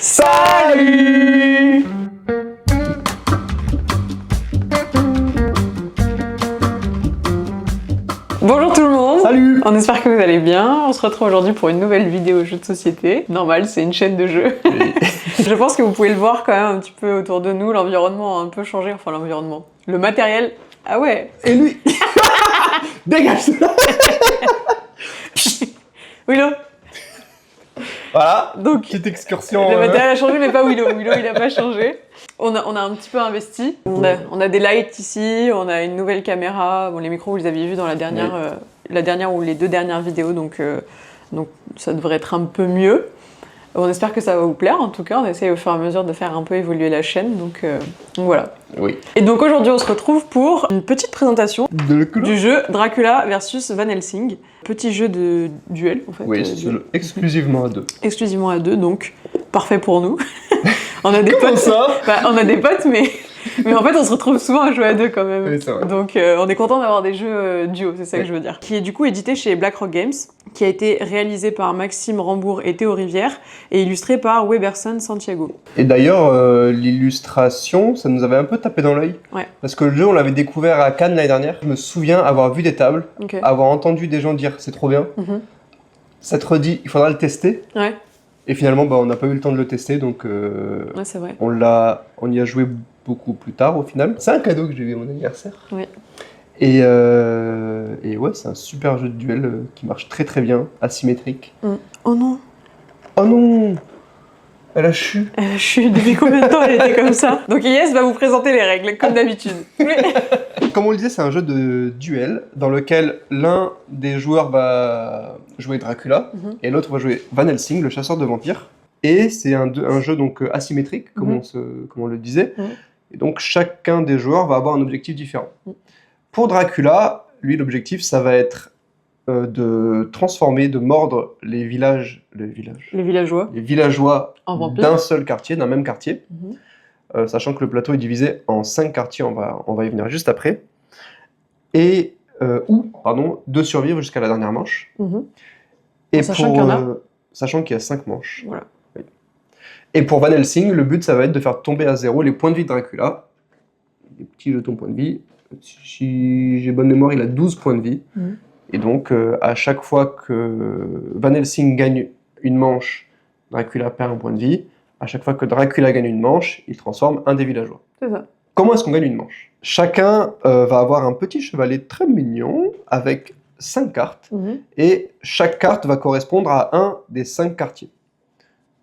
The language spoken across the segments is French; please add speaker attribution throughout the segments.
Speaker 1: Salut! Bonjour tout le monde!
Speaker 2: Salut!
Speaker 1: On espère que vous allez bien. On se retrouve aujourd'hui pour une nouvelle vidéo jeu de société. Normal, c'est une chaîne de jeux.
Speaker 2: Oui.
Speaker 1: Je pense que vous pouvez le voir quand même un petit peu autour de nous. L'environnement a un peu changé. Enfin, l'environnement. Le matériel. Ah ouais!
Speaker 2: Et lui? Dégage!
Speaker 1: Willow!
Speaker 2: Voilà,
Speaker 1: Donc,
Speaker 2: petite excursion.
Speaker 1: le matériel a changé, mais pas Willow. Willow, il n'a pas changé. On a un petit peu investi. On a des lights ici, on a une nouvelle caméra. Bon, les micros, vous les aviez vus dans la dernière ou les deux dernières vidéos, donc ça devrait être un peu mieux. On espère que ça va vous plaire. En tout cas, on essaye au fur et à mesure de faire un peu évoluer la chaîne, donc voilà.
Speaker 2: Oui.
Speaker 1: Et donc aujourd'hui, on se retrouve pour une petite présentation du jeu Dracula versus Van Helsing. Petit jeu de duel, en fait.
Speaker 2: Oui, exclusivement à deux.
Speaker 1: Exclusivement à deux, donc parfait pour nous. On a des
Speaker 2: Comment
Speaker 1: potes.
Speaker 2: ça?
Speaker 1: Bah, on a des potes, mais en fait, on se retrouve souvent à jouer à deux quand même.
Speaker 2: Oui, c'est vrai.
Speaker 1: Donc, on est content d'avoir des jeux duo, c'est ça que je veux dire. Qui est du coup édité chez BlackRock Games, qui a été réalisé par Maxime Rambourg et Théo Rivière, et illustré par Weberson Santiago.
Speaker 2: Et d'ailleurs, l'illustration, ça nous avait un peu tapé dans l'œil.
Speaker 1: Ouais.
Speaker 2: Parce que le jeu, on l'avait découvert à Cannes l'année dernière. Je me souviens avoir vu des tables,
Speaker 1: Ok.
Speaker 2: avoir entendu des gens dire c'est trop bien. Ça te redit, il faudra le tester.
Speaker 1: Ouais,
Speaker 2: Et finalement, on n'a pas eu le temps de le tester, donc
Speaker 1: ouais, c'est vrai.
Speaker 2: on y a joué beaucoup plus tard au final. C'est un cadeau que j'ai eu à mon anniversaire.
Speaker 1: Oui.
Speaker 2: Et ouais, c'est un super jeu de duel qui marche très très bien, asymétrique.
Speaker 1: Oh non!
Speaker 2: Oh non! Elle a chu.
Speaker 1: Je suis depuis combien de temps elle était comme ça? Donc Yes va vous présenter les règles, comme d'habitude.
Speaker 2: Comme on le disait, c'est un jeu de duel dans lequel l'un des joueurs va jouer Dracula et l'autre va jouer Van Helsing, le chasseur de vampires. Et c'est un jeu donc asymétrique, comme on le disait. Et donc chacun des joueurs va avoir un objectif différent. Pour Dracula, lui, l'objectif, ça va être de transformer, de mordre les villageois
Speaker 1: En vampires.
Speaker 2: d'un seul quartier, d'un même quartier. Sachant que le plateau est divisé en 5 quartiers, on va y venir juste après. Et de survivre jusqu'à la dernière manche. Et sachant qu'il y a 5 manches.
Speaker 1: Voilà.
Speaker 2: Oui. Et pour Van Helsing, le but, ça va être de faire tomber à zéro les points de vie de Dracula. Des petits jetons points de vie. Si j'ai bonne mémoire, il a 12 points de vie. Et donc, à chaque fois que Van Helsing gagne une manche, Dracula perd un point de vie. À chaque fois que Dracula gagne une manche, il transforme un des villageois.
Speaker 1: C'est ça.
Speaker 2: Comment est-ce qu'on gagne une manche? Chacun va avoir un petit chevalet très mignon avec 5 cartes. Et chaque carte va correspondre à un des 5 quartiers.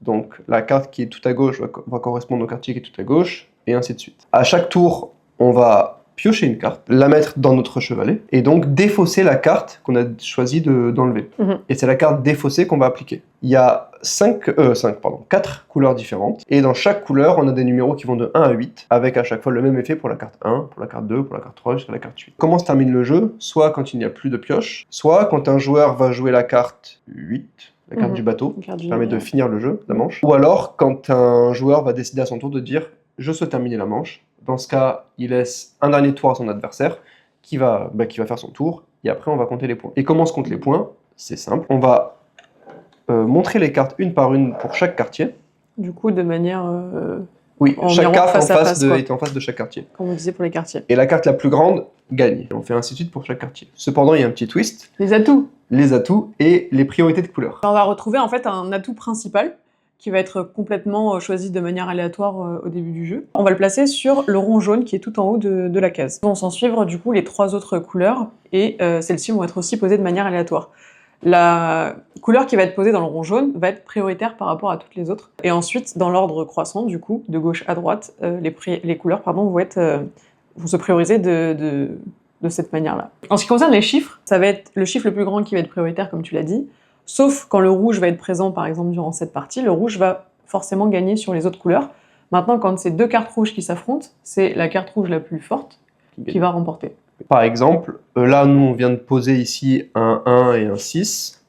Speaker 2: Donc, la carte qui est tout à gauche va correspondre au quartier qui est tout à gauche, et ainsi de suite. À chaque tour, on va piocher une carte, la mettre dans notre chevalet, et donc défausser la carte qu'on a choisi d'enlever. Et c'est la carte défaussée qu'on va appliquer. Il y a 4 couleurs différentes, et dans chaque couleur, on a des numéros qui vont de 1 à 8, avec à chaque fois le même effet pour la carte 1, pour la carte 2, pour la carte 3, jusqu'à la carte 8. Comment se termine le jeu? Soit quand il n'y a plus de pioche, soit quand un joueur va jouer la carte 8, la carte du bateau, qui permet de finir le jeu, la manche, ou alors quand un joueur va décider à son tour de dire « je souhaite terminer la manche », dans ce cas, il laisse un dernier tour à son adversaire qui va faire son tour, et après on va compter les points. Et comment on se compte les points? C'est simple, on va montrer les cartes une par une pour chaque quartier.
Speaker 1: Du coup, de manière...
Speaker 2: Oui, chaque carte
Speaker 1: est
Speaker 2: en face de chaque quartier.
Speaker 1: Comme on disait pour les quartiers.
Speaker 2: Et la carte la plus grande gagne. Et on fait ainsi de suite pour chaque quartier. Cependant, il y a un petit twist.
Speaker 1: Les atouts.
Speaker 2: Les atouts et les priorités de couleurs.
Speaker 1: On va retrouver en fait un atout principal qui va être complètement choisi de manière aléatoire au début du jeu. On va le placer sur le rond jaune qui est tout en haut de la case. On s'en suivre du coup les 3 autres couleurs et celles-ci vont être aussi posées de manière aléatoire. La couleur qui va être posée dans le rond jaune va être prioritaire par rapport à toutes les autres. Et ensuite, dans l'ordre croissant, du coup, de gauche à droite, les couleurs vont se prioriser de cette manière-là. En ce qui concerne les chiffres, ça va être le chiffre le plus grand qui va être prioritaire, comme tu l'as dit, sauf quand le rouge va être présent, par exemple, durant cette partie, le rouge va forcément gagner sur les autres couleurs. Maintenant, quand c'est 2 cartes rouges qui s'affrontent, c'est la carte rouge la plus forte qui va remporter.
Speaker 2: Par exemple, là, nous, on vient de poser ici un 1 et un 6.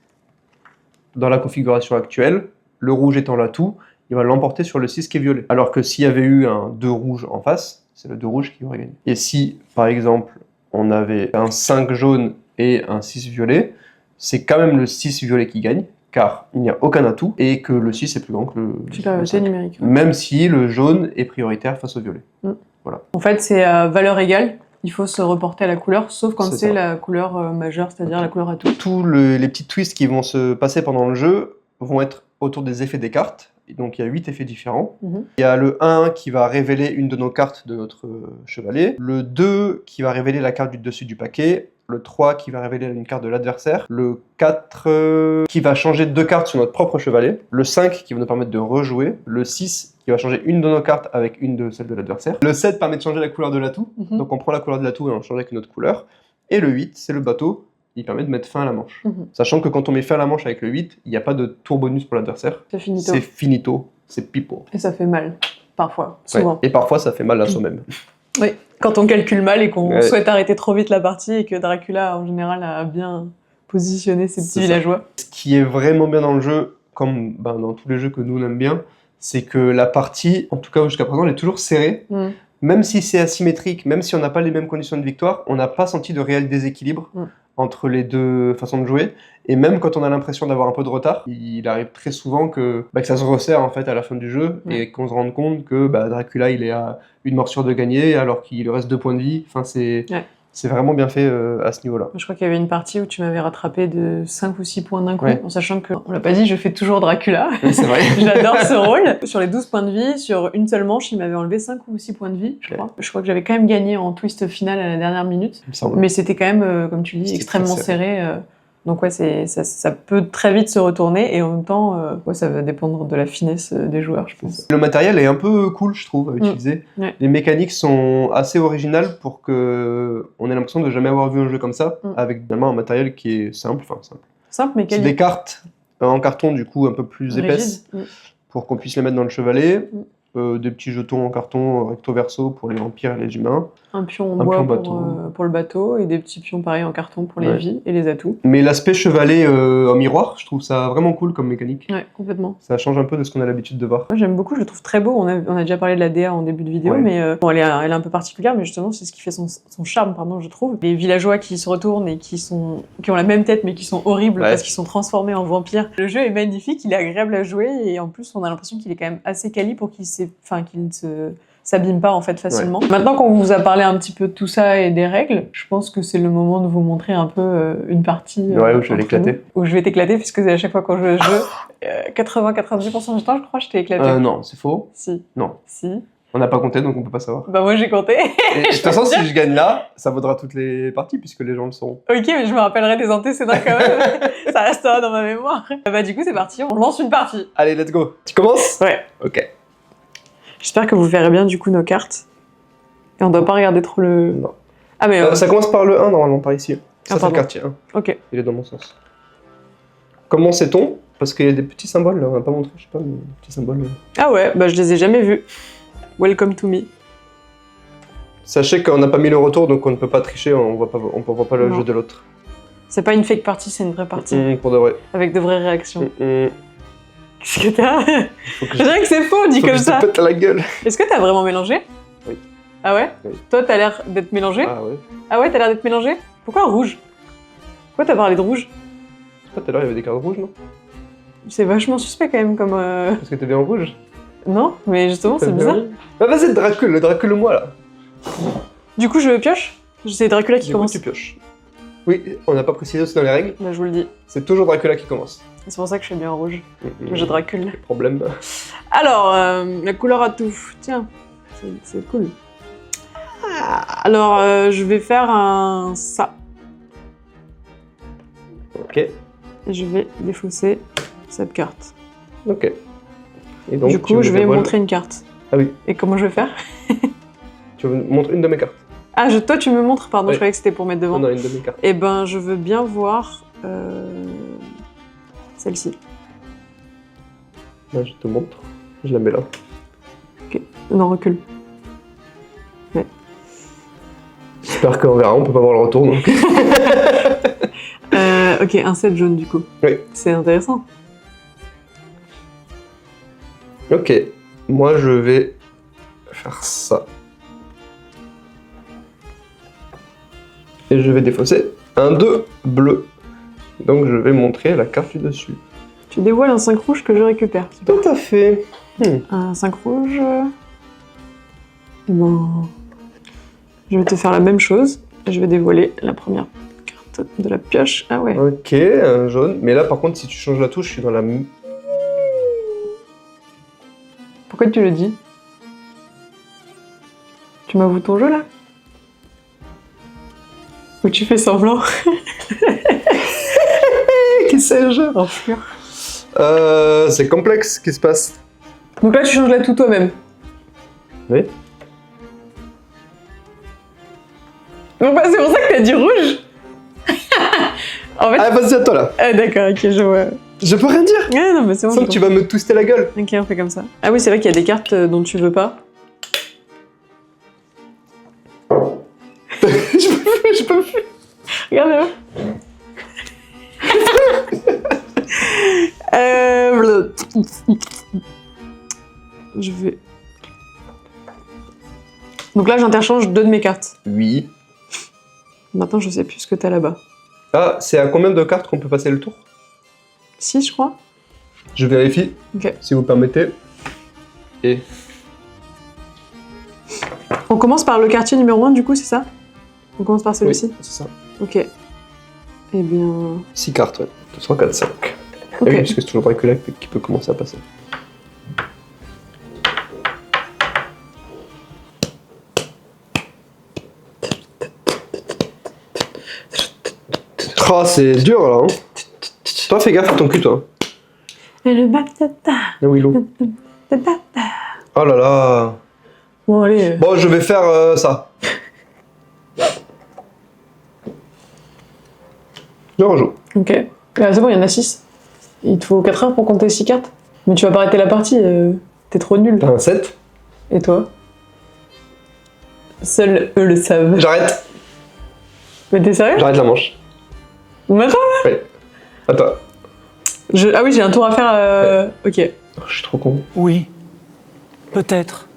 Speaker 2: Dans la configuration actuelle, le rouge étant l'atout, il va l'emporter sur le 6 qui est violet. Alors que s'il y avait eu un 2 rouge en face, c'est le 2 rouge qui aurait gagné. Et si, par exemple, on avait un 5 jaune et un 6 violet, c'est quand même le 6 violet qui gagne, car il n'y a aucun atout, et que le 6 est plus grand que le
Speaker 1: Supériorité
Speaker 2: 5.
Speaker 1: numérique.
Speaker 2: Même si le jaune est prioritaire face au violet. Voilà.
Speaker 1: En fait, c'est à valeur égale, il faut se reporter à la couleur, sauf quand c'est
Speaker 2: ça.
Speaker 1: la couleur majeure, c'est-à-dire la couleur atout.
Speaker 2: Tous les petits twists qui vont se passer pendant le jeu vont être autour des effets des cartes. Et donc il y a 8 effets différents. Il y a le 1 qui va révéler une de nos cartes de notre chevalet, le 2 qui va révéler la carte du dessus du paquet, le 3 qui va révéler une carte de l'adversaire, le 4 qui va changer 2 cartes sur notre propre chevalet, le 5 qui va nous permettre de rejouer, le 6 qui va changer une de nos cartes avec une de celles de l'adversaire, le 7 permet de changer la couleur de l'atout, donc on prend la couleur de l'atout et on change avec une autre couleur, et le 8 c'est le bateau, il permet de mettre fin à la manche. Sachant que quand on met fin à la manche avec le 8, il n'y a pas de tour bonus pour l'adversaire.
Speaker 1: C'est finito.
Speaker 2: C'est finito, c'est pipo.
Speaker 1: Et ça fait mal, parfois, souvent.
Speaker 2: Ouais. Et parfois ça fait mal à soi-même.
Speaker 1: Oui, quand on calcule mal et qu'on souhaite arrêter trop vite la partie et que Dracula, en général, a bien positionné ses petits villageois.
Speaker 2: Ce qui est vraiment bien dans le jeu, comme dans tous les jeux que nous on aime bien, c'est que la partie, en tout cas jusqu'à présent, elle est toujours serrée. Même si c'est asymétrique, même si on n'a pas les mêmes conditions de victoire, on n'a pas senti de réel déséquilibre entre les deux façons de jouer. Et même quand on a l'impression d'avoir un peu de retard, il arrive très souvent que ça se resserre en fait à la fin du jeu et qu'on se rende compte que Dracula il est à une morsure de gagner alors qu'il lui reste 2 points de vie. Enfin, c'est vraiment bien fait à ce niveau-là.
Speaker 1: Je crois qu'il y avait une partie où tu m'avais rattrapé de 5 ou 6 points d'un coup, en sachant que, on l'a pas dit, je fais toujours Dracula.
Speaker 2: C'est vrai.
Speaker 1: J'adore ce rôle. Sur les 12 points de vie, sur une seule manche, il m'avait enlevé 5 ou 6 points de vie, je crois. Je crois que j'avais quand même gagné en twist final à la dernière minute. Mais c'était quand même, comme tu dis, extrêmement serré. Donc ouais, ça peut très vite se retourner et en même temps, ça va dépendre de la finesse des joueurs, je pense.
Speaker 2: Le matériel est un peu cool, je trouve, à utiliser. Les mécaniques sont assez originales pour qu'on ait l'impression de jamais avoir vu un jeu comme ça, avec un matériel qui est simple,
Speaker 1: Simple mais quali.
Speaker 2: C'est des cartes en carton du coup un peu plus épaisses pour qu'on puisse les mettre dans le chevalet. Des petits jetons en carton recto verso pour les vampires et les humains.
Speaker 1: Un pion en bois pour le bateau et des petits pions pareils en carton pour les vies et les atouts.
Speaker 2: Mais l'aspect chevalet en miroir, je trouve ça vraiment cool comme mécanique.
Speaker 1: Ouais, complètement.
Speaker 2: Ça change un peu de ce qu'on a l'habitude de voir.
Speaker 1: Moi j'aime beaucoup, je le trouve très beau. On a déjà parlé de la DA en début de vidéo, mais elle est un peu particulière, mais justement c'est ce qui fait son charme, je trouve. Les villageois qui se retournent et qui ont la même tête mais qui sont horribles parce qu'ils sont transformés en vampires. Le jeu est magnifique, il est agréable à jouer et en plus on a l'impression qu'il est quand même assez quali pour qu'il s'abîme pas en fait facilement. Maintenant qu'on vous a parlé un petit peu de tout ça et des règles, je pense que c'est le moment de vous montrer un peu une partie
Speaker 2: où je vais l'éclater.
Speaker 1: Où je vais t'éclater puisque à chaque fois quand je joue à ce jeu, 80-90% du temps je crois je t'ai éclaté.
Speaker 2: Non, c'est faux.
Speaker 1: Si.
Speaker 2: Non.
Speaker 1: Si.
Speaker 2: On n'a pas compté donc on peut pas savoir.
Speaker 1: Bah moi j'ai compté.
Speaker 2: Et de toute façon si je gagne là, ça vaudra toutes les parties puisque les gens le sauront.
Speaker 1: Ok, mais je me rappellerai des antécédents quand même. Ça restera dans ma mémoire. Bah du coup c'est parti, on lance une partie.
Speaker 2: Allez, let's go. Tu commences ?
Speaker 1: Ouais.
Speaker 2: Ok.
Speaker 1: J'espère que vous verrez bien du coup nos cartes. Et on doit pas regarder trop le...
Speaker 2: Non.
Speaker 1: Ah mais...
Speaker 2: ça commence par le 1 normalement, par ici. Ça c'est le quartier 1.
Speaker 1: Ok.
Speaker 2: Il est dans mon sens. Comment sait-on ? Parce qu'il y a des petits symboles là, on n'a pas montré, je sais pas, mais des petits symboles.
Speaker 1: Ah ouais, bah je les ai jamais vus. Welcome to me.
Speaker 2: Sachez qu'on n'a pas mis le retour donc on ne peut pas tricher, on voit pas le jeu de l'autre.
Speaker 1: C'est pas une fake partie, c'est une vraie partie.
Speaker 2: Pour de vrai.
Speaker 1: Avec de vraies réactions. Qu'est-ce que t'as ? Je dirais que c'est faux, dit comme ça.
Speaker 2: Je te pète à la gueule.
Speaker 1: Est-ce que t'as vraiment mélangé ?
Speaker 2: Oui.
Speaker 1: Ah ouais ?
Speaker 2: Oui.
Speaker 1: Toi, t'as l'air d'être mélangé ?
Speaker 2: Ah ouais.
Speaker 1: Ah ouais, t'as l'air d'être mélangé ? Pourquoi rouge ? Pourquoi t'as parlé de rouge ?
Speaker 2: Tout à l'heure, il y avait des cartes rouges, non ?
Speaker 1: C'est vachement suspect quand même comme...
Speaker 2: Parce que t'es en rouge ?
Speaker 1: Non, mais justement, c'est bizarre.
Speaker 2: Bah vas-y, Dracule-moi là.
Speaker 1: Du coup, je pioche ? C'est Dracula qui commence.
Speaker 2: Du coup, tu pioches. Oui, on n'a pas précisé aussi dans les règles.
Speaker 1: Bah, je vous le dis.
Speaker 2: C'est toujours Dracula qui commence.
Speaker 1: C'est pour ça que je suis bien en rouge. Je Dracule.
Speaker 2: Problème.
Speaker 1: Alors, la couleur à tout. Tiens, c'est cool. Alors, je vais faire un ça.
Speaker 2: Ok.
Speaker 1: Et je vais défausser cette carte.
Speaker 2: Ok. Et donc,
Speaker 1: du coup, je vais montrer une carte.
Speaker 2: Ah oui.
Speaker 1: Et comment je vais faire ?
Speaker 2: Tu me montres une de mes cartes.
Speaker 1: Ah, toi, tu me montres, pardon, je croyais que c'était pour mettre devant.
Speaker 2: Non, une de mes cartes.
Speaker 1: Eh ben, je veux bien voir celle-ci.
Speaker 2: Là, je te montre. Je la mets là.
Speaker 1: Ok. Non, recule. Ouais.
Speaker 2: J'espère qu'on verra, on peut pas voir le retour donc.
Speaker 1: Ok, un 7 jaune du coup.
Speaker 2: Oui.
Speaker 1: C'est intéressant.
Speaker 2: Ok. Moi, je vais faire ça. Et je vais défausser un 2 bleu. Donc je vais montrer la carte du dessus.
Speaker 1: Tu dévoiles un 5 rouge que je récupère. Super.
Speaker 2: Tout à fait.
Speaker 1: Un 5 rouge. Et ben, je vais te faire la même chose. Je vais dévoiler la première carte de la pioche. Ah ouais.
Speaker 2: Ok, un jaune. Mais là, par contre, si tu changes la touche, je suis dans la...
Speaker 1: Pourquoi tu le dis? Tu m'avoues ton jeu, là? Ou tu fais semblant?
Speaker 2: Qui sais-je?
Speaker 1: Enflure.
Speaker 2: C'est complexe, qu'est-ce qui se passe?
Speaker 1: Donc là, tu changes la tout toi-même.
Speaker 2: Oui.
Speaker 1: Donc bah, c'est pour ça que t'as dit rouge. En fait...
Speaker 2: Ah, vas-y, à toi, là.
Speaker 1: Ah d'accord, ok, je vois.
Speaker 2: Je peux rien dire.
Speaker 1: Ah non, mais c'est bon.
Speaker 2: Sans que tu vas me twister la gueule.
Speaker 1: Ok, on fait comme ça. Ah oui, c'est vrai qu'il y a des cartes dont tu veux pas.
Speaker 2: je peux plus.
Speaker 1: Regarde-le. Je vais... Donc là, j'interchange 2 de mes cartes.
Speaker 2: Oui.
Speaker 1: Maintenant, je sais plus ce que t'as là-bas.
Speaker 2: Ah, c'est à combien de cartes qu'on peut passer le tour?
Speaker 1: 6, je crois.
Speaker 2: Je vérifie,
Speaker 1: Ok.
Speaker 2: si vous permettez. Et...
Speaker 1: On commence par le quartier numéro 1, du coup, c'est ça? On commence par celui-ci?
Speaker 2: Oui, c'est ça.
Speaker 1: Ok. Eh bien...
Speaker 2: 6 cartes, ouais. 2, 3, 4, 5.
Speaker 1: Ok.
Speaker 2: Et oui, parce que c'est toujours Dracula qui peut commencer à passer. Oh, c'est dur, là, hein. Toi, fais gaffe à ton cul, toi.
Speaker 1: Et le batata.
Speaker 2: Ah oui, l'eau. Oh là là.
Speaker 1: Bon, allez.
Speaker 2: Bon, je vais faire ça. Je rejoue.
Speaker 1: Ok. Ah, c'est bon, il y en a 6. Il te faut 4 heures pour compter 6 cartes. Mais tu vas pas arrêter la partie, t'es trop nul.
Speaker 2: T'as un 7.
Speaker 1: Et toi? Seuls eux le savent.
Speaker 2: J'arrête.
Speaker 1: Mais t'es sérieux?
Speaker 2: J'arrête la manche.
Speaker 1: Maintenant là?
Speaker 2: Oui. Attends.
Speaker 1: Ah oui, j'ai un tour à faire. Ok.
Speaker 2: Oh, je suis trop con.
Speaker 3: Oui, peut-être.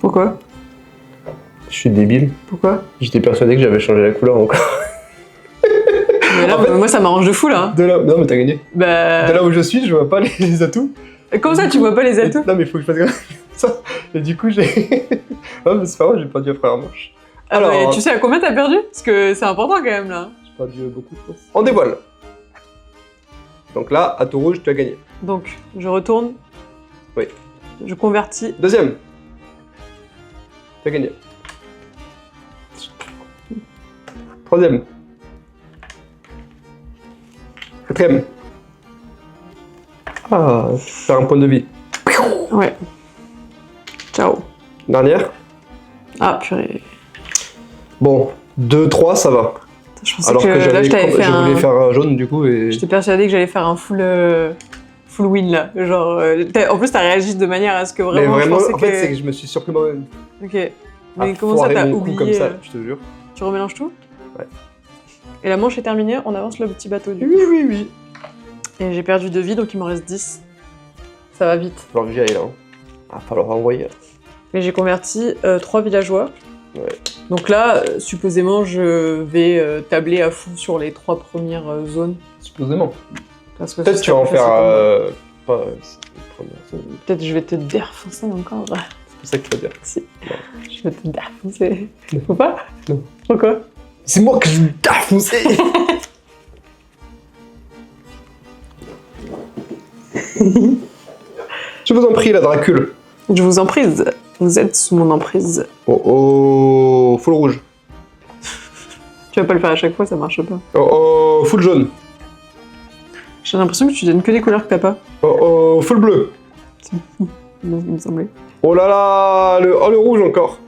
Speaker 1: Pourquoi?
Speaker 2: Je suis débile.
Speaker 1: Pourquoi?
Speaker 2: J'étais persuadé que j'avais changé la couleur encore.
Speaker 1: Mais là,
Speaker 2: En fait-
Speaker 1: moi ça m'arrange de fou là.
Speaker 2: De là... Non, mais t'as gagné.
Speaker 1: Bah.
Speaker 2: De là où je suis, je vois pas les atouts.
Speaker 1: Comment ça tu vois pas les atouts?
Speaker 2: Non, mais il faut que je fasse gaffe. Ça. Et du coup, j'ai... Non, mais c'est pas grave, j'ai perdu après la manche.
Speaker 1: Ah
Speaker 2: Alors-
Speaker 1: mais tu sais à combien t'as perdu? Parce que c'est important quand même là.
Speaker 2: J'ai perdu beaucoup, je pense. On dévoile. Donc là, atout rouge, tu as gagné.
Speaker 1: Donc, je retourne.
Speaker 2: Oui.
Speaker 1: Je convertis.
Speaker 2: Deuxième. Tu as gagné. Troisième. Quatrième. Ah, tu peux faire un point de vie.
Speaker 1: Ouais. Ciao.
Speaker 2: Dernière.
Speaker 1: Ah purée.
Speaker 2: Bon, 2, 3, ça va.
Speaker 1: Je pensais
Speaker 2: Alors que
Speaker 1: là
Speaker 2: j'avais,
Speaker 1: je t'avais fait
Speaker 2: je voulais faire un jaune du coup et...
Speaker 1: J'étais persuadée que j'allais faire un full win là. Genre, en plus t'as réagi de manière à ce que
Speaker 2: Mais
Speaker 1: vraiment,
Speaker 2: vraiment,
Speaker 1: je pensais
Speaker 2: en fait,
Speaker 1: que...
Speaker 2: c'est que je me suis surpris moi-même.
Speaker 1: Ok. Mais
Speaker 2: À
Speaker 1: comment ça
Speaker 2: foirer
Speaker 1: t'as
Speaker 2: mon coup
Speaker 1: oublié
Speaker 2: comme ça, je te jure.
Speaker 1: Tu remélanges tout?
Speaker 2: Ouais.
Speaker 1: Et la manche est terminée, on avance le petit bateau du
Speaker 2: Oui, oui, oui.
Speaker 1: Et j'ai perdu 2 vies, donc il m'en reste 10. Ça va vite.
Speaker 2: Il va falloir que j'y aille là. Hein. Ah, falloir envoyer.
Speaker 1: Et j'ai converti 3 villageois.
Speaker 2: Ouais.
Speaker 1: Donc là, supposément, je vais tabler à fond sur les 3 premières zones.
Speaker 2: Supposément.
Speaker 1: Parce que
Speaker 2: Peut-être
Speaker 1: ce
Speaker 2: tu vas en
Speaker 1: serait
Speaker 2: faire...
Speaker 1: plus
Speaker 2: pas... c'est les premières zones.
Speaker 1: facile. Peut-être je vais te défoncer encore.
Speaker 2: C'est pour ça que tu vas dire.
Speaker 1: Si. Je vais te défoncer. Faut pas?
Speaker 2: Non.
Speaker 1: Pourquoi?
Speaker 2: C'est moi que je vais t'affoncer. Je vous en prie, la Dracule.
Speaker 1: Je vous en prie, vous êtes sous mon emprise.
Speaker 2: Oh oh, full rouge.
Speaker 1: Tu vas pas le faire à chaque fois, ça marche pas.
Speaker 2: Oh oh, full jaune.
Speaker 1: J'ai l'impression que tu donnes que des couleurs que t'as pas.
Speaker 2: Oh oh, full bleu.
Speaker 1: Il me semblait.
Speaker 2: Oh là là, le rouge encore.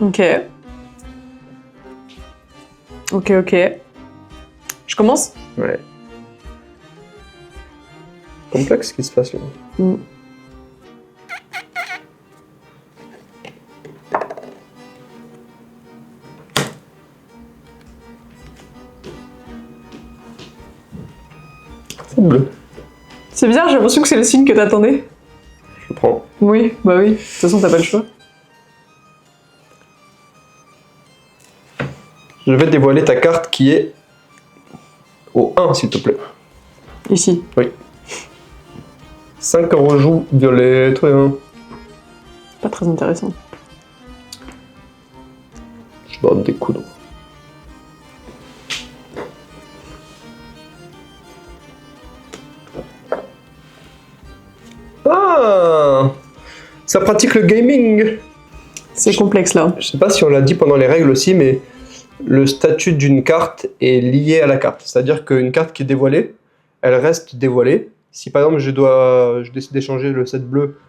Speaker 1: Ok. Ok, ok. Je commence?
Speaker 2: Ouais. Complexe ce qui se passe là.
Speaker 1: Mm.
Speaker 2: C'est bleu.
Speaker 1: C'est bizarre, j'ai l'impression que c'est le signe que t'attendais.
Speaker 2: Je prends.
Speaker 1: Oui, bah oui. De toute façon, t'as pas le choix.
Speaker 2: Je vais dévoiler ta carte qui est Au 1, s'il te plaît.
Speaker 1: Ici.
Speaker 2: Oui. 5 rejoues violet, très bien.
Speaker 1: Pas très intéressant.
Speaker 2: Je dois découdre. Ah! Ça pratique le gaming.
Speaker 1: C'est complexe là.
Speaker 2: Je sais pas si on l'a dit pendant les règles aussi, mais le statut d'une carte est lié à la carte. C'est-à-dire qu'une carte qui est dévoilée, elle reste dévoilée. Si par exemple je décide d'échanger le set bleu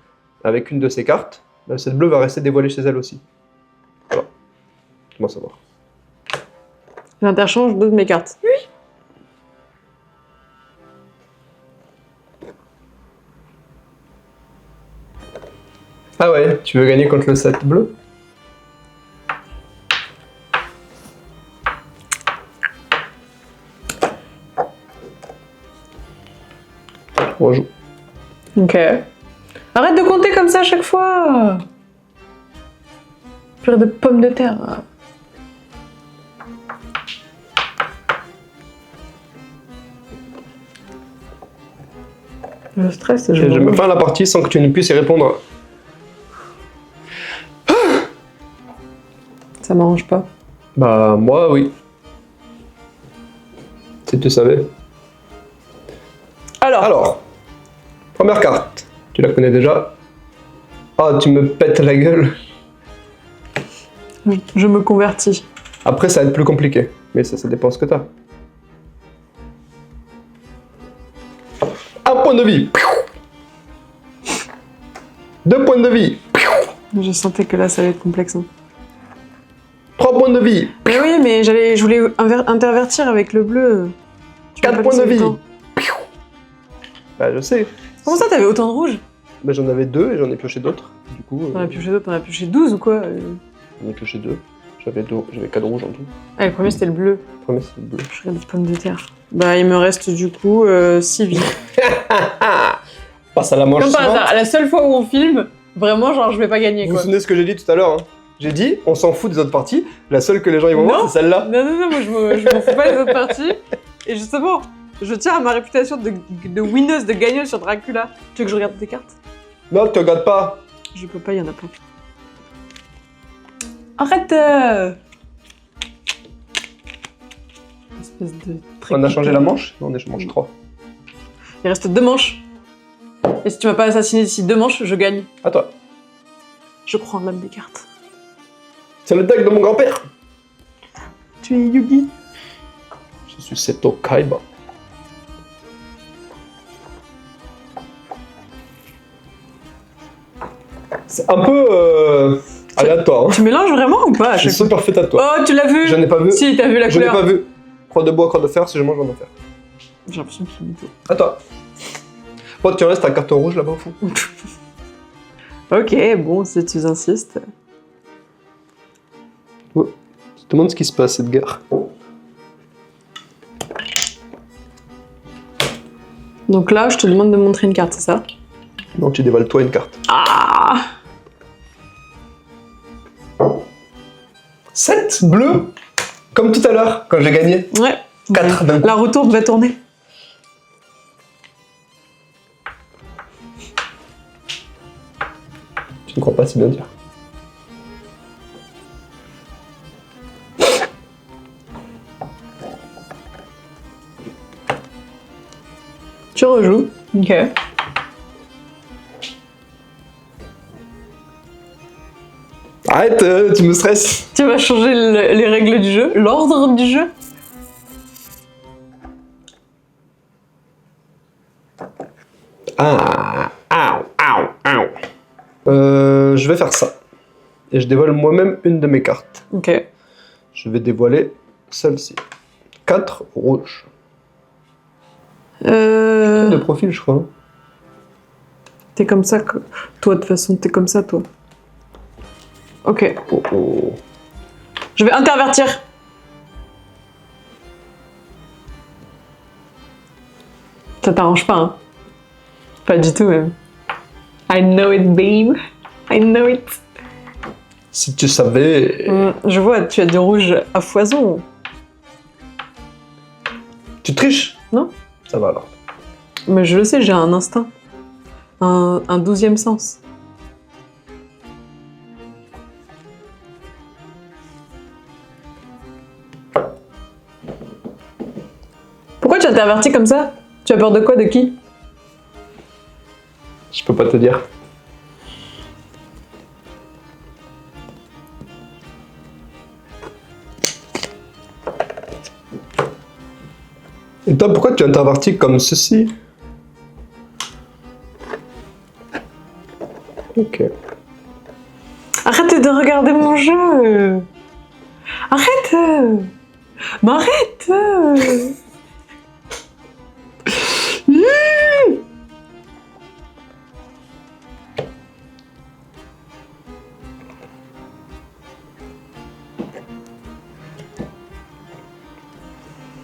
Speaker 2: avec une de ces cartes, le set bleu va rester dévoilé chez elle aussi. Voilà. Comment savoir?
Speaker 1: J'interchange deux de mes cartes. Oui.
Speaker 2: Ah ouais, tu veux gagner contre le set bleu? On joue.
Speaker 1: Ok. Arrête de compter comme ça à chaque fois. Purée de pommes de terre. Le stress, c'est
Speaker 2: Je me fais la partie sans que tu ne puisses y répondre.
Speaker 1: Ça m'arrange pas.
Speaker 2: Bah moi oui. Si tu savais. Alors, première carte. Tu la connais déjà. Ah, tu me pètes la gueule.
Speaker 1: Je me convertis.
Speaker 2: Après, ça va être plus compliqué. Mais ça dépend ce que t'as. Un point de vie. 2 points de vie.
Speaker 1: Je sentais que là, ça allait être complexe. Hein.
Speaker 2: 3 points de vie.
Speaker 1: Mais oui, mais je voulais intervertir avec le bleu.
Speaker 2: 4 points de vie. Bah, je sais.
Speaker 1: Comment ça, t'avais autant de rouge?
Speaker 2: Bah, j'en avais 2 et j'en ai pioché d'autres. Du coup,
Speaker 1: T'en as pioché d'autres, t'en as pioché 12 ou quoi?
Speaker 2: j'en ai pioché 2. J'avais 4 rouges en tout.
Speaker 1: Ah, le premier, c'était le bleu.
Speaker 2: Le premier, c'est le bleu.
Speaker 1: Je regarde des pommes de terre. Bah, il me reste du coup 6 vies.
Speaker 2: Passe à la manche
Speaker 1: Comme par
Speaker 2: suivante.
Speaker 1: hasard, la seule fois où on filme, vraiment, genre, je vais pas gagner,
Speaker 2: Vous vous
Speaker 1: quoi.
Speaker 2: souvenez de ce que j'ai dit tout à l'heure, hein? J'ai dit, on s'en fout des autres parties. La seule que les gens ils vont voir,
Speaker 1: Non.
Speaker 2: c'est celle-là.
Speaker 1: Non, moi, je m'en fous pas des autres parties. Et justement, je tiens à ma réputation de winneuse, de gagneuse sur Dracula. Tu veux que je regarde tes cartes?
Speaker 2: Non, tu regardes pas.
Speaker 1: Je peux pas, il y en a plein. Arrête Espèce de
Speaker 2: On a changé la manche? Non, on a changé 3.
Speaker 1: Il reste 2 manches. Et si tu m'as pas assassiné d'ici 2 manches, je gagne.
Speaker 2: À toi.
Speaker 1: Je crois en l'âme des cartes.
Speaker 2: C'est le deck de mon grand-père.
Speaker 1: Tu es Yugi.
Speaker 2: Je suis Seto Kaiba. C'est un peu aléatoire. Hein.
Speaker 1: Tu mélanges vraiment ou pas à
Speaker 2: Je suis
Speaker 1: chaque fois?
Speaker 2: super fait à toi.
Speaker 1: Oh, tu l'as vu?
Speaker 2: Je n'ai pas vu.
Speaker 1: Si, t'as vu la
Speaker 2: Je n'ai
Speaker 1: couleur.
Speaker 2: pas vu. Croix de bois, croix de fer, si je mange, je vais en faire.
Speaker 1: J'ai l'impression qu'il est mytho.
Speaker 2: À toi. Bon, tu restes ta carte rouge là-bas au fond.
Speaker 1: Ok, bon, si tu insistes.
Speaker 2: Ouais. Je te demande ce qui se passe, Edgar.
Speaker 1: Donc là, je te demande de montrer une carte, c'est ça?
Speaker 2: Non, tu dévoiles toi une carte.
Speaker 1: Ah!
Speaker 2: 7 bleus. Comme tout à l'heure, quand j'ai gagné.
Speaker 1: Ouais.
Speaker 2: 4 d'un coup.
Speaker 1: La retourne va tourner.
Speaker 2: Tu ne crois pas si bien dire.
Speaker 1: Tu rejoues. Ok.
Speaker 2: Arrête, tu me stresses.
Speaker 1: Tu vas changer les règles du jeu, l'ordre du jeu.
Speaker 2: Ah, je vais faire ça. Et je dévoile moi-même une de mes cartes.
Speaker 1: Ok.
Speaker 2: Je vais dévoiler celle-ci. 4 rouges. De profil, je crois. Hein.
Speaker 1: T'es comme ça que... Toi, de toute façon, t'es comme ça, toi. Ok.
Speaker 2: Oh, oh.
Speaker 1: Je vais intervertir. Ça t'arrange pas, hein? Pas du tout, même. I know it, babe. I know it.
Speaker 2: Si tu savais...
Speaker 1: Je vois, tu as du rouge à foison.
Speaker 2: Tu triches?
Speaker 1: Non.
Speaker 2: Ça va alors.
Speaker 1: Mais je le sais, j'ai un instinct. Un 12e sens. Pourquoi tu intervertis comme ça? Tu as peur de quoi? De qui?
Speaker 2: Je peux pas te dire. Et toi, pourquoi tu intervertis comme ceci? Ok.
Speaker 1: Arrête de regarder mon jeu! Arrête! Mais arrête!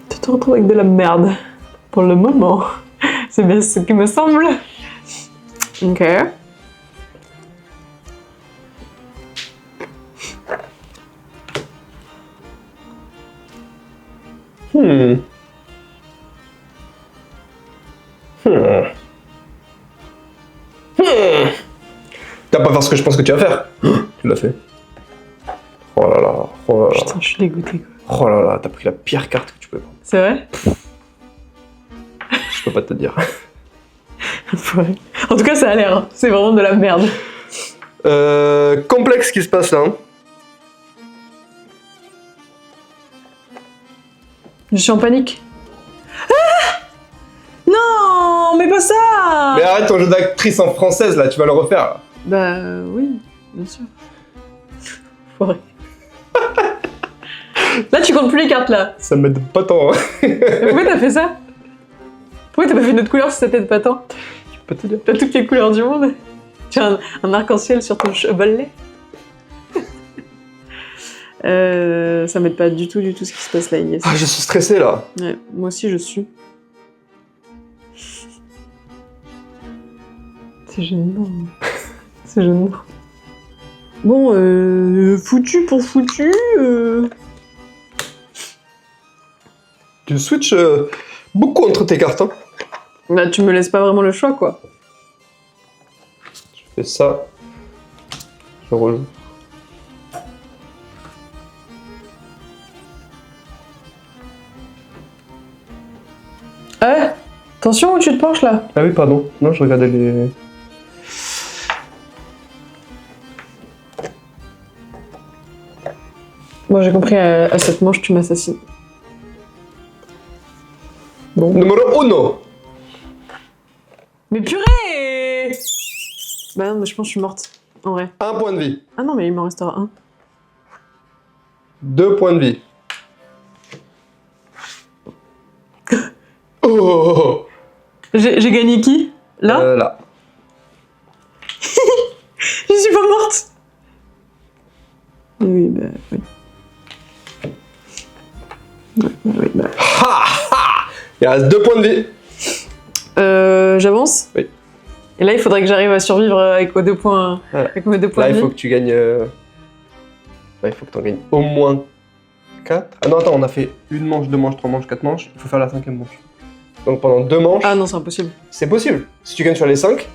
Speaker 1: Tu te retrouves avec de la merde. Pour le moment. C'est bien ce qui me semble. Ok.
Speaker 2: T'as pas faire ce que je pense que tu vas faire. Tu l'as fait. Oh là là. Oh là là.
Speaker 1: Putain, je suis dégoûtée quoi.
Speaker 2: Oh là là, t'as pris la pire carte que tu peux prendre.
Speaker 1: C'est vrai?
Speaker 2: Je peux pas te dire.
Speaker 1: Ouais. En tout cas, ça a l'air. Hein. C'est vraiment de la merde.
Speaker 2: Complexe ce qui se passe là. Hein.
Speaker 1: Je suis en panique. Ah non, mais pas ça!
Speaker 2: Mais arrête ton jeu d'actrice en française là, tu vas le refaire là.
Speaker 1: Bah oui, bien sûr. Foiré. Là, tu comptes plus les cartes là.
Speaker 2: Ça m'aide pas tant. Hein.
Speaker 1: Mais pourquoi t'as fait ça? Pourquoi t'as pas fait une autre couleur si ça t'aide pas tant?
Speaker 2: Je peux pas te dire.
Speaker 1: T'as toutes les couleurs du monde. Tu as un arc-en-ciel sur ton chevalet. Ça m'aide pas du tout ce qui se passe là, Inès.
Speaker 2: Ah, je suis stressé là.
Speaker 1: Ouais, moi aussi je suis. C'est gênant. C'est gênant. Bon, foutu pour foutu.
Speaker 2: Tu switches beaucoup entre tes cartes. Hein.
Speaker 1: Bah, tu me laisses pas vraiment le choix, quoi.
Speaker 2: Je fais ça. Je rejoue.
Speaker 1: Ouais, attention où tu te penches là.
Speaker 2: Ah oui, pardon. Non, je regardais les...
Speaker 1: Bon, j'ai compris, à cette manche, tu m'assassines. Bon.
Speaker 2: Numéro 1.
Speaker 1: Mais purée! Bah non, mais je pense que je suis morte, en vrai.
Speaker 2: 1 point de vie.
Speaker 1: Ah non, mais il m'en restera un.
Speaker 2: 2 points de vie. Oh.
Speaker 1: J'ai gagné qui? Là?
Speaker 2: Là.
Speaker 1: Je suis pas morte! Oui, bah, oui. Oui, bah.
Speaker 2: Ha ha. Il reste 2 points de vie.
Speaker 1: J'avance?
Speaker 2: Oui.
Speaker 1: Et là, il faudrait que j'arrive à survivre avec mes 2 points,
Speaker 2: Voilà.
Speaker 1: avec mes 2 points
Speaker 2: Là,
Speaker 1: de
Speaker 2: il
Speaker 1: vie.
Speaker 2: faut que tu gagnes... Là, il faut que tu en gagnes au moins 4. Ah non, attends, on a fait une manche, 2 manches, 3 manches, 4 manches. Il faut faire la 5e manche. Donc pendant 2 manches,
Speaker 1: Ah non, c'est impossible.
Speaker 2: c'est possible. Si tu gagnes sur les 5,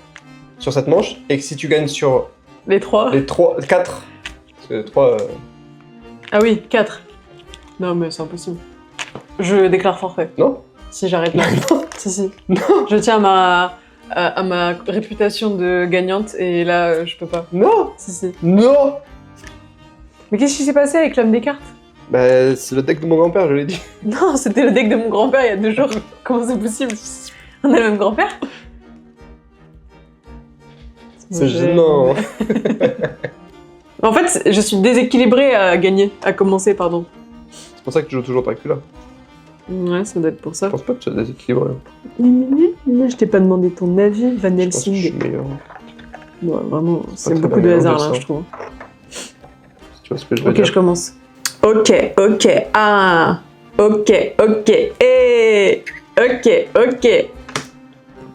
Speaker 2: sur cette manche, et que si tu gagnes sur
Speaker 1: Les 3?
Speaker 2: les 4, parce que 3...
Speaker 1: Ah oui, 4. Non, mais c'est impossible. Je déclare forfait.
Speaker 2: Non.
Speaker 1: Si j'arrête là. Si.
Speaker 2: Non.
Speaker 1: Je tiens à ma réputation de gagnante et là, je peux pas.
Speaker 2: Non.
Speaker 1: Si.
Speaker 2: Non.
Speaker 1: Mais qu'est-ce qui s'est passé avec l'homme des cartes?
Speaker 2: Bah, c'est le deck de mon grand-père, je l'ai dit.
Speaker 1: Non, c'était le deck de mon grand-père il y a 2 jours. Comment c'est possible? On a le même grand-père?
Speaker 2: C'est gênant.
Speaker 1: En fait, je suis déséquilibrée à gagner, à commencer, pardon.
Speaker 2: C'est pour ça que tu joues toujours Dracula.
Speaker 1: Ouais, ça doit être pour ça.
Speaker 2: Je pense pas que tu sois déséquilibré.
Speaker 1: Mais je t'ai pas demandé ton avis, Van
Speaker 2: Je pense que je suis
Speaker 1: Helsing.
Speaker 2: meilleur.
Speaker 1: Ouais, vraiment, c'est
Speaker 2: très
Speaker 1: beaucoup de
Speaker 2: bien,
Speaker 1: hasard
Speaker 2: je
Speaker 1: là,
Speaker 2: sens.
Speaker 1: je trouve.
Speaker 2: Si tu vois ce que je veux
Speaker 1: Ok,
Speaker 2: dire.
Speaker 1: je commence. Ok. Ah. Ok. Ok.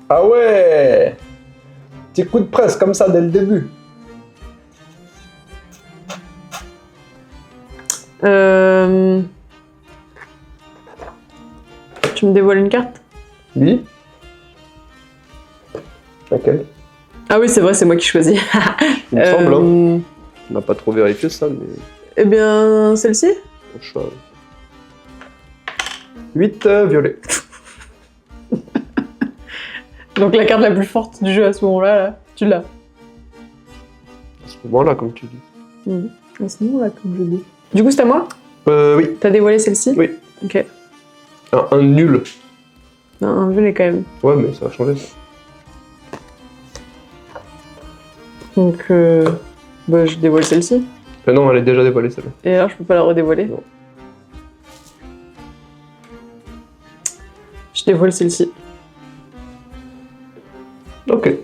Speaker 2: Ah ouais. Petit coup de presse comme ça dès le début.
Speaker 1: Tu Tu me dévoiles une carte?
Speaker 2: Oui. Laquelle?
Speaker 1: Ah oui, c'est vrai, c'est moi qui choisis.
Speaker 2: Il me semble, hein. On n'a pas trop vérifié ça, mais...
Speaker 1: Eh bien, celle-ci?
Speaker 2: Bon choix. 8 violet.
Speaker 1: Donc la carte la plus forte du jeu à ce moment-là, là, tu l'as.
Speaker 2: À ce moment-là, comme tu dis.
Speaker 1: À ce moment-là, comme je dis. Du coup, c'est à moi?
Speaker 2: Oui.
Speaker 1: T'as dévoilé celle-ci?
Speaker 2: Oui.
Speaker 1: Ok.
Speaker 2: Un nul.
Speaker 1: Non, un violet quand même.
Speaker 2: Ouais, mais ça va changer.
Speaker 1: Donc, bah, je dévoile celle-ci.
Speaker 2: Non, elle est déjà dévoilée, celle-là.
Speaker 1: Et alors, je peux pas la redévoiler?
Speaker 2: Non.
Speaker 1: Je dévoile celle-ci.
Speaker 2: Ok.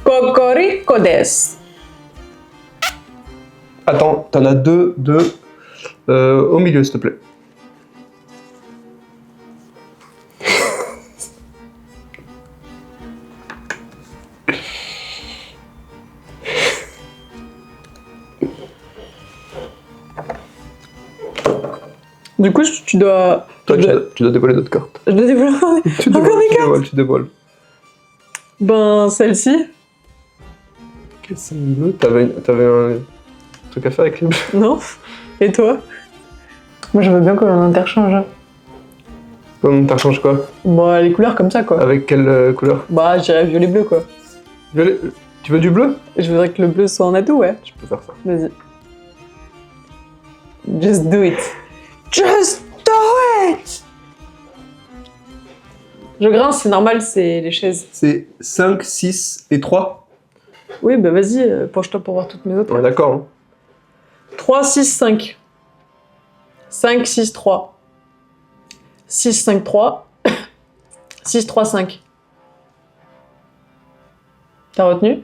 Speaker 1: Cocorico des.
Speaker 2: Attends, t'en as deux au milieu, s'il te plaît.
Speaker 1: Du coup, tu dois...
Speaker 2: Toi, tu dois dévoiler d'autres cartes.
Speaker 1: Je dois dévoiler encore des...
Speaker 2: Tu
Speaker 1: Encore
Speaker 2: dévoiles,
Speaker 1: des cartes?
Speaker 2: tu dévoiles.
Speaker 1: Ben, celle-ci.
Speaker 2: Qu'est-ce que c'est bleu? T'avais un truc à faire avec les bleus?
Speaker 1: Non? Et toi? Moi, je veux bien qu'on interchange. Hein.
Speaker 2: On t'interchange quoi?
Speaker 1: Bah, les couleurs comme ça, quoi.
Speaker 2: Avec quelle couleur?
Speaker 1: Bah, je dirais violet-bleu, quoi.
Speaker 2: Violet. Tu veux du bleu?
Speaker 1: Je voudrais que le bleu soit en atout, ouais.
Speaker 2: Je peux faire ça.
Speaker 1: Vas-y. Just do it. Just do it! Je grince, c'est normal, c'est les chaises.
Speaker 2: C'est 5, 6 et 3.
Speaker 1: Oui, bah vas-y, penche-toi pour voir toutes mes autres.
Speaker 2: Ouais, d'accord. Hein.
Speaker 1: 3, 6, 5. 5, 6, 3. 6, 5, 3. 6, 3, 5. T'as retenu?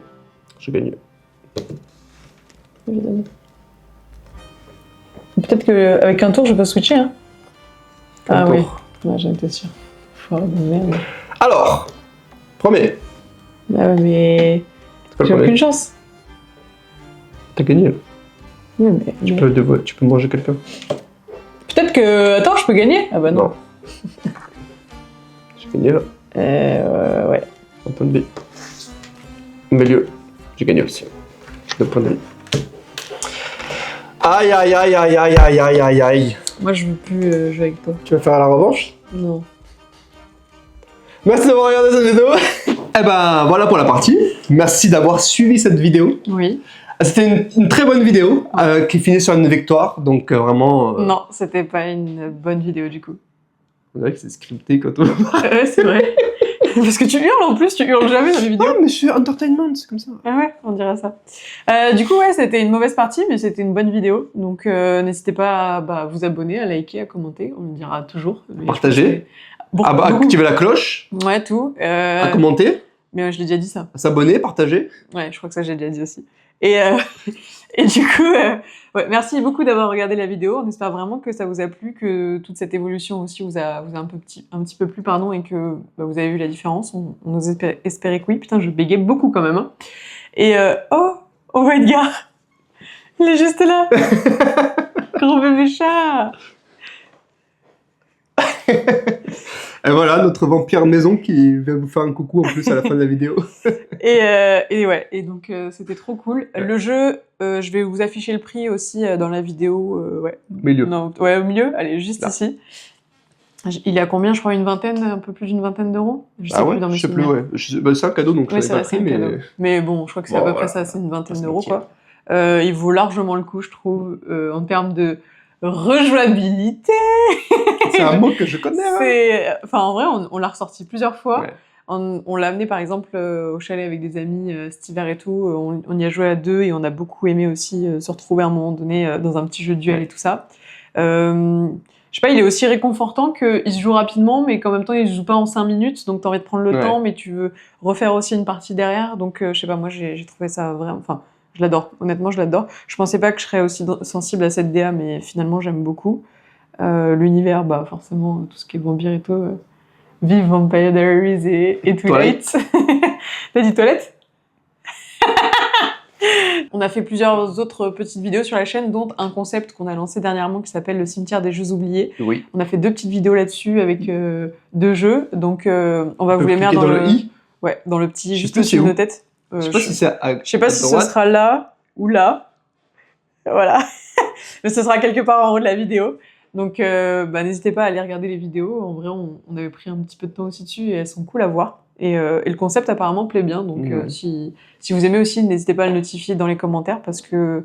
Speaker 2: J'ai gagné.
Speaker 1: Évidemment. Peut-être qu'avec un tour, je peux switcher, hein.
Speaker 2: Un
Speaker 1: Ah oui,
Speaker 2: tour.
Speaker 1: ouais, j'en étais sûre. Oh, merde.
Speaker 2: Alors, premier.
Speaker 1: Ah ouais, mais...
Speaker 2: C'est quoi le
Speaker 1: J'ai
Speaker 2: premier?
Speaker 1: aucune chance.
Speaker 2: T'as gagné là.
Speaker 1: Oui, mais...
Speaker 2: Tu peux manger quelqu'un.
Speaker 1: Peut-être que... Attends, je peux gagner? Ah bah non.
Speaker 2: J'ai gagné là.
Speaker 1: Ouais.
Speaker 2: Un point de vie. Milieu. J'ai gagné aussi. 2 points de vie. Aïe aïe aïe aïe aïe aïe aïe aïe aïe.
Speaker 1: Moi, je veux plus jouer avec toi.
Speaker 2: Tu vas faire la revanche?
Speaker 1: Non.
Speaker 2: Merci d'avoir regardé cette vidéo. Eh ben voilà pour la partie. Merci d'avoir suivi cette vidéo.
Speaker 1: Oui.
Speaker 2: C'était une très bonne vidéo qui finit sur une victoire. Donc vraiment...
Speaker 1: Non, c'était pas une bonne vidéo du coup.
Speaker 2: On dirait que c'est scripté quand on...
Speaker 1: Ouais, c'est vrai. Parce que tu hurles en plus, tu hurles jamais dans les vidéos.
Speaker 2: Ah mais je suis entertainment, c'est comme ça.
Speaker 1: Ah ouais, on dirait ça. Du coup, ouais, c'était une mauvaise partie, mais c'était une bonne vidéo. Donc, n'hésitez pas à vous abonner, à liker, à commenter. On le dira toujours. Mais
Speaker 2: Partager.
Speaker 1: Beaucoup,
Speaker 2: À activer la cloche.
Speaker 1: Ouais, tout.
Speaker 2: À commenter.
Speaker 1: Mais je l'ai déjà dit ça.
Speaker 2: À s'abonner, partager.
Speaker 1: Ouais, je crois que ça, j'ai déjà dit aussi. Et du coup, ouais, merci beaucoup d'avoir regardé la vidéo. On espère vraiment que ça vous a plu, que toute cette évolution aussi vous a un petit peu plu, pardon, et que vous avez vu la différence. On nous espérait que oui. Putain, je bégayais beaucoup quand même. Hein. Et oh my god, il est juste là. Gros bébé chat.
Speaker 2: Et voilà, notre vampire maison qui vient vous faire un coucou en plus à la fin de la vidéo.
Speaker 1: Et ouais, et donc c'était trop cool.
Speaker 2: Ouais.
Speaker 1: Le jeu, je vais vous afficher le prix aussi dans la vidéo. Ouais.
Speaker 2: Milieu.
Speaker 1: Non, ouais, au milieu, allez, juste
Speaker 2: Là.
Speaker 1: ici. Il est à combien? Je crois une vingtaine, un peu plus d'une vingtaine d'euros. Je sais
Speaker 2: Ah ouais,
Speaker 1: plus dans mes
Speaker 2: je sais plus,
Speaker 1: souvenirs.
Speaker 2: ouais. C'est un cadeau donc je
Speaker 1: Oui,
Speaker 2: savais
Speaker 1: c'est
Speaker 2: pas
Speaker 1: vrai,
Speaker 2: pris,
Speaker 1: c'est un
Speaker 2: mais...
Speaker 1: cadeau. Mais bon, je crois que c'est à
Speaker 2: Bon,
Speaker 1: peu près
Speaker 2: voilà.
Speaker 1: ça, c'est une vingtaine
Speaker 2: Pas se
Speaker 1: d'euros,
Speaker 2: mentir.
Speaker 1: quoi. Il vaut largement le coup, je trouve, en termes de rejouabilité.
Speaker 2: C'est un mot que je connais. Hein.
Speaker 1: Enfin, en vrai, on l'a ressorti plusieurs fois.
Speaker 2: Ouais.
Speaker 1: On l'a amené, par exemple, au chalet avec des amis cet hiver et tout. On y a joué à 2 et on a beaucoup aimé aussi se retrouver à un moment donné dans un petit jeu de duel et tout ça. Je sais pas, il est aussi réconfortant qu'il se joue rapidement, mais qu'en même temps, il se joue pas en 5 minutes. Donc, t'as envie de prendre le temps, mais tu veux refaire aussi une partie derrière. Donc, je sais pas, moi, j'ai trouvé ça vraiment... Enfin, je l'adore. Honnêtement, je l'adore. Je pensais pas que je serais aussi sensible à cette DA, mais finalement, j'aime beaucoup. L'univers, bah, forcément, tout ce qui est vampire et tout... Vive Vampire Diaries et Twilight. T'as dit toilette? On a fait plusieurs autres petites vidéos sur la chaîne, dont un concept qu'on a lancé dernièrement qui s'appelle le cimetière des jeux oubliés.
Speaker 2: Oui.
Speaker 1: On a fait 2 petites vidéos là-dessus avec 2 jeux, donc on va vous les mettre
Speaker 2: dans le i.
Speaker 1: Ouais, dans le petit,
Speaker 2: Je sais
Speaker 1: juste
Speaker 2: plus
Speaker 1: au-dessus de
Speaker 2: c'est
Speaker 1: nos
Speaker 2: où.
Speaker 1: têtes.
Speaker 2: Je sais pas si c'est à
Speaker 1: Je sais pas si ce
Speaker 2: droite.
Speaker 1: sera là ou là. Voilà. Mais ce sera quelque part en haut de la vidéo. Donc n'hésitez pas à aller regarder les vidéos. En vrai, on avait pris un petit peu de temps aussi dessus et elles sont cool à voir. Et le concept apparemment plaît bien. Donc si vous aimez aussi, n'hésitez pas à le notifier dans les commentaires parce que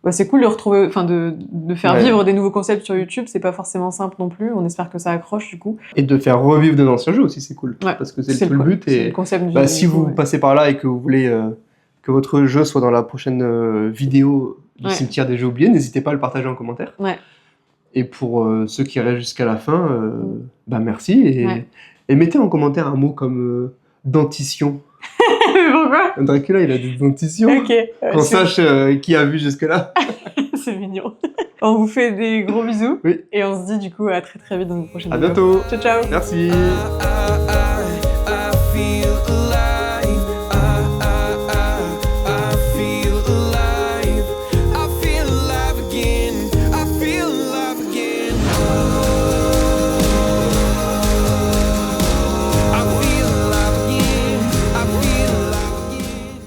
Speaker 1: c'est cool de retrouver, enfin de faire vivre des nouveaux concepts sur YouTube. C'est pas forcément simple non plus. On espère que ça accroche du coup.
Speaker 2: Et de faire revivre des anciens jeux aussi, c'est cool.
Speaker 1: Ouais,
Speaker 2: parce que c'est tout le but. Et
Speaker 1: le concept
Speaker 2: si vous passez par là et que vous voulez que votre jeu soit dans la prochaine vidéo du cimetière des jeux oubliés, n'hésitez pas à le partager en commentaire.
Speaker 1: Ouais.
Speaker 2: Et pour ceux qui restent jusqu'à la fin, merci. Et mettez en commentaire un mot comme dentition.
Speaker 1: Pourquoi?
Speaker 2: Dracula, il a des dentitions.
Speaker 1: Ok.
Speaker 2: Qu'on sache qui a vu jusque-là.
Speaker 1: C'est mignon. On vous fait des gros bisous.
Speaker 2: Oui.
Speaker 1: Et on se dit du coup à très très vite dans une prochaine
Speaker 2: À
Speaker 1: vidéo.
Speaker 2: bientôt.
Speaker 1: Ciao ciao.
Speaker 2: Merci.